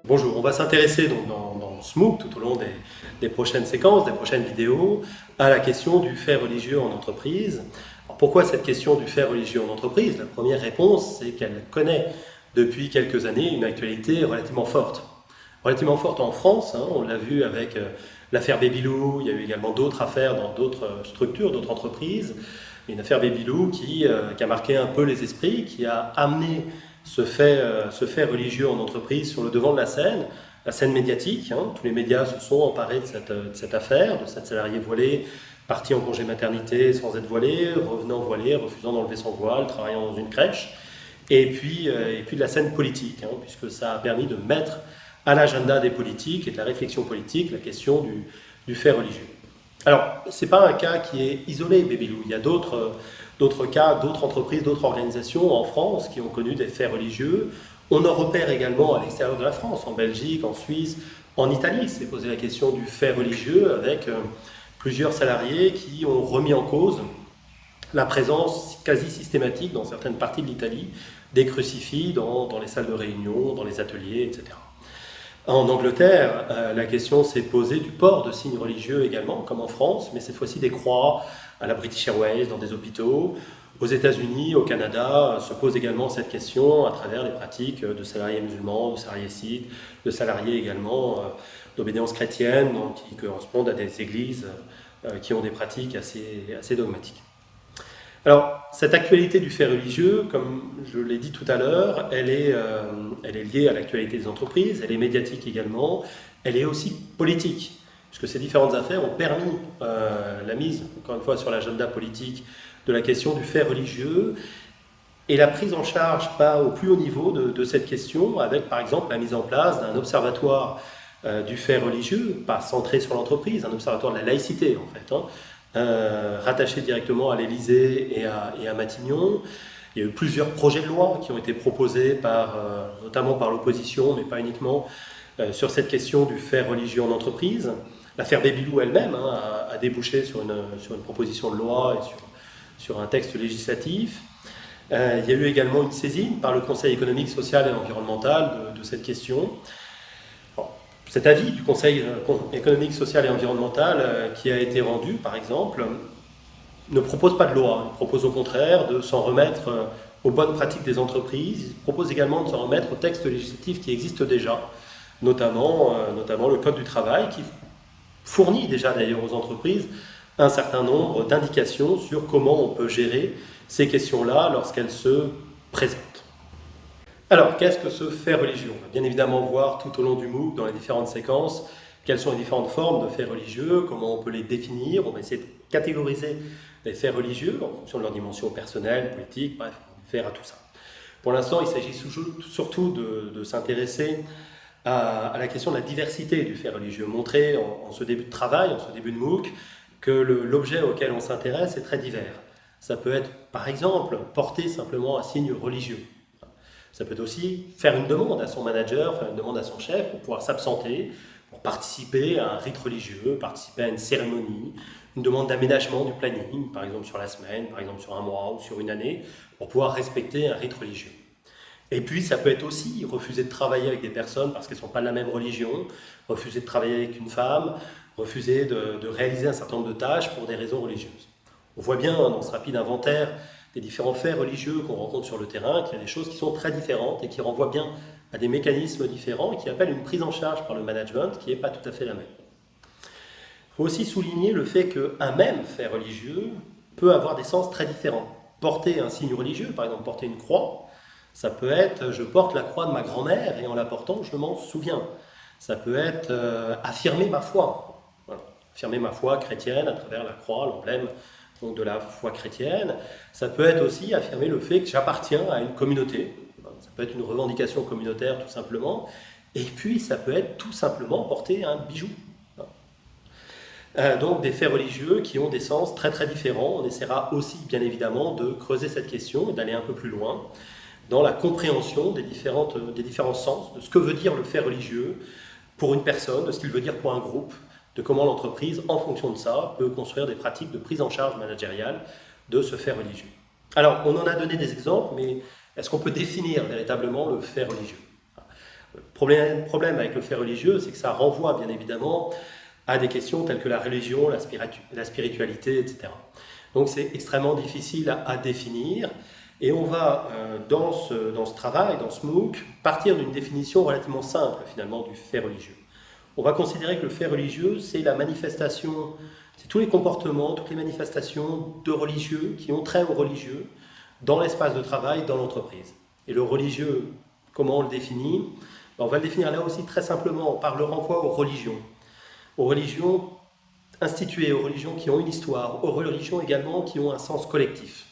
Bonjour, on va s'intéresser donc dans ce MOOC tout au long des prochaines séquences, des prochaines vidéos, à la question du fait religieux en entreprise. Alors pourquoi cette question du fait religieux en entreprise? La première réponse, c'est qu'elle connaît depuis quelques années une actualité relativement forte. Relativement forte en France, on l'a vu avec l'affaire Babylou, il y a eu également d'autres affaires dans d'autres structures, d'autres entreprises. Une affaire Babylou qui a marqué un peu les esprits, qui a amené ce fait religieux en entreprise sur le devant de la scène médiatique. Tous les médias se sont emparés de cette affaire, de cette salariée voilée, partie en congé maternité sans être voilée, revenant voilée, refusant d'enlever son voile, travaillant dans une crèche, et puis de la scène politique, puisque ça a permis de mettre à l'agenda des politiques et de la réflexion politique la question du fait religieux. Alors, ce n'est pas un cas qui est isolé, Babylou. Il y a d'autres cas, d'autres entreprises, d'autres organisations en France qui ont connu des faits religieux. On en repère également à l'extérieur de la France, en Belgique, en Suisse, en Italie. C'est posé la question du fait religieux avec plusieurs salariés qui ont remis en cause la présence quasi systématique dans certaines parties de l'Italie des crucifix dans les salles de réunion, dans les ateliers, etc. En Angleterre, la question s'est posée du port de signes religieux également, comme en France, mais cette fois-ci des croix à la British Airways, dans des hôpitaux. Aux États-Unis, au Canada, se pose également cette question à travers les pratiques de salariés musulmans, de salariés sikh, de salariés également d'obédience chrétienne, donc, qui correspondent à des églises qui ont des pratiques assez dogmatiques. Alors, cette actualité du fait religieux, comme je l'ai dit tout à l'heure, elle est liée à l'actualité des entreprises, elle est médiatique également, elle est aussi politique, puisque ces différentes affaires ont permis la mise, encore une fois, sur l'agenda politique de la question du fait religieux et la prise en charge pas au plus haut niveau de cette question, avec par exemple la mise en place d'un observatoire du fait religieux, pas centré sur l'entreprise, un observatoire de la laïcité en fait, rattaché directement à l'Élysée et à Matignon. Il y a eu plusieurs projets de loi qui ont été proposés notamment par l'opposition, mais pas uniquement, sur cette question du fait religieux en entreprise. L'affaire Babylou elle-même a débouché sur une proposition de loi et sur un texte législatif. Il y a eu également une saisine par le Conseil économique, social et environnemental de cette question. Cet avis du Conseil économique, social et environnemental qui a été rendu, par exemple, ne propose pas de loi. Il propose au contraire de s'en remettre aux bonnes pratiques des entreprises. Il propose également de s'en remettre aux textes législatifs qui existent déjà, notamment le Code du travail, qui fournit déjà d'ailleurs aux entreprises un certain nombre d'indications sur comment on peut gérer ces questions-là lorsqu'elles se présentent. Alors, qu'est-ce que ce fait religieux? On va bien évidemment voir tout au long du MOOC, dans les différentes séquences, quelles sont les différentes formes de faits religieux, comment on peut les définir. On va essayer de catégoriser les faits religieux en fonction de leur dimension personnelle, politique, bref, on va faire à tout ça. Pour l'instant, il s'agit surtout de s'intéresser à la question de la diversité du fait religieux, montrer en ce début de travail, en ce début de MOOC, que l'objet auquel on s'intéresse est très divers. Ça peut être, par exemple, porter simplement un signe religieux. Ça peut être aussi faire une demande à son manager, faire une demande à son chef pour pouvoir s'absenter, pour participer à un rite religieux, participer à une cérémonie, une demande d'aménagement du planning, par exemple sur la semaine, par exemple sur un mois ou sur une année, pour pouvoir respecter un rite religieux. Et puis ça peut être aussi refuser de travailler avec des personnes parce qu'elles ne sont pas de la même religion, refuser de travailler avec une femme, refuser de réaliser un certain nombre de tâches pour des raisons religieuses. On voit bien dans ce rapide inventaire des différents faits religieux qu'on rencontre sur le terrain, qu'il y a des choses qui sont très différentes et qui renvoient bien à des mécanismes différents et qui appellent une prise en charge par le management qui n'est pas tout à fait la même. Il faut aussi souligner le fait qu'un même fait religieux peut avoir des sens très différents. Porter un signe religieux, par exemple porter une croix, ça peut être « je porte la croix de ma grand-mère et en la portant, je m'en souviens ». Ça peut être affirmer ma foi, voilà. Affirmer ma foi chrétienne à travers la croix, l'emblème de la foi chrétienne. Ça peut être aussi affirmer le fait que j'appartiens à une communauté. Ça peut être une revendication communautaire tout simplement. Et puis ça peut être tout simplement porter un bijou. Donc des faits religieux qui ont des sens très très différents. On essaiera aussi bien évidemment de creuser cette question et d'aller un peu plus loin dans la compréhension des différents sens de ce que veut dire le fait religieux pour une personne, de ce qu'il veut dire pour un groupe, de comment l'entreprise, en fonction de ça, peut construire des pratiques de prise en charge managériale de ce fait religieux. Alors, on en a donné des exemples, mais est-ce qu'on peut définir véritablement le fait religieux? Le problème avec le fait religieux, c'est que ça renvoie bien évidemment à des questions telles que la religion, la spiritualité, etc. Donc c'est extrêmement difficile à définir. Et on va, dans ce travail, dans ce MOOC, partir d'une définition relativement simple, finalement, du fait religieux. On va considérer que le fait religieux, c'est la manifestation, c'est tous les comportements, toutes les manifestations de religieux qui ont trait aux religieux dans l'espace de travail, dans l'entreprise. Et le religieux, comment on le définit? On va le définir là aussi très simplement par le renvoi aux religions instituées, aux religions qui ont une histoire, aux religions également qui ont un sens collectif.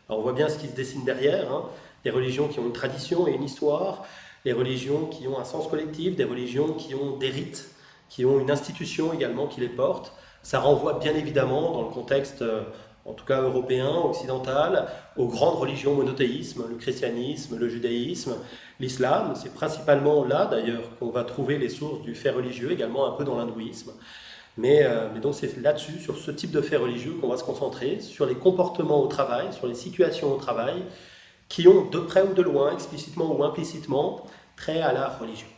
Alors on voit bien ce qui se dessine derrière, hein, des religions qui ont une tradition et une histoire, des religions qui ont un sens collectif, des religions qui ont des rites, qui ont une institution également qui les porte. Ça renvoie bien évidemment, dans le contexte, en tout cas européen, occidental, aux grandes religions monothéismes, le christianisme, le judaïsme, l'islam. C'est principalement là d'ailleurs qu'on va trouver les sources du fait religieux, également un peu dans l'hindouisme. Mais donc c'est là-dessus, sur ce type de fait religieux, qu'on va se concentrer, sur les comportements au travail, sur les situations au travail, qui ont de près ou de loin, explicitement ou implicitement, trait à la religion.